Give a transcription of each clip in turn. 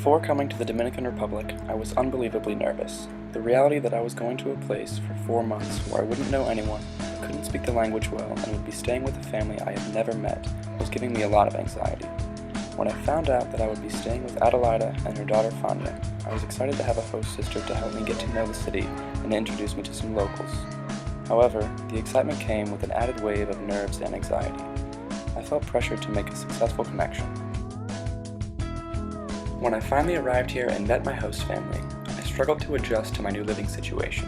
Before coming to the Dominican Republic, I was unbelievably nervous. The reality that I was going to a place for 4 months where I wouldn't know anyone, couldn't speak the language well, and would be staying with a family I had never met was giving me a lot of anxiety. When I found out that I would be staying with Adelaida and her daughter Fania, I was excited to have a host sister to help me get to know the city and introduce me to some locals. However, the excitement came with an added wave of nerves and anxiety. I felt pressured to make a successful connection. When I finally arrived here and met my host family, I struggled to adjust to my new living situation.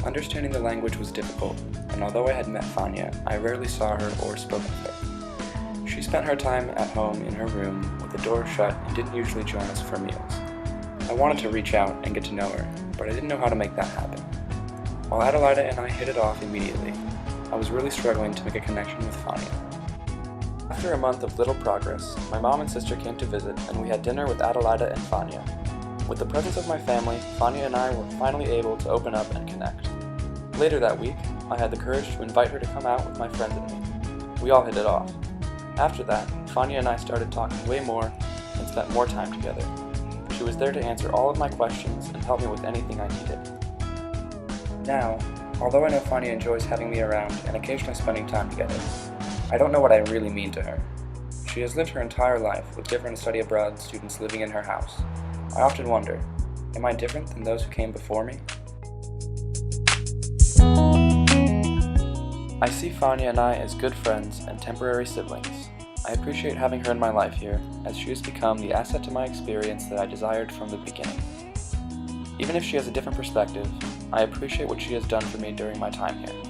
Understanding the language was difficult, and although I had met Fania, I rarely saw her or spoke with her. She spent her time at home in her room with the door shut and didn't usually join us for meals. I wanted to reach out and get to know her, but I didn't know how to make that happen. While Adelaida and I hit it off immediately, I was really struggling to make a connection with Fania. After a month of little progress, my mom and sister came to visit and we had dinner with Adelaida and Fania. With the presence of my family, Fania and I were finally able to open up and connect. Later that week, I had the courage to invite her to come out with my friends and me. We all hit it off. After that, Fania and I started talking way more and spent more time together. She was there to answer all of my questions and help me with anything I needed. Now, although I know Fania enjoys having me around and occasionally spending time together, I don't know what I really mean to her. She has lived her entire life with different study abroad students living in her house. I often wonder, am I different than those who came before me? I see Fania and I as good friends and temporary siblings. I appreciate having her in my life here, as she has become the asset to my experience that I desired from the beginning. Even if she has a different perspective, I appreciate what she has done for me during my time here.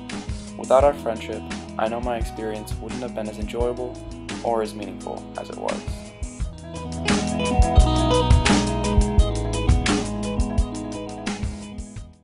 Without our friendship, I know my experience wouldn't have been as enjoyable or as meaningful as it was.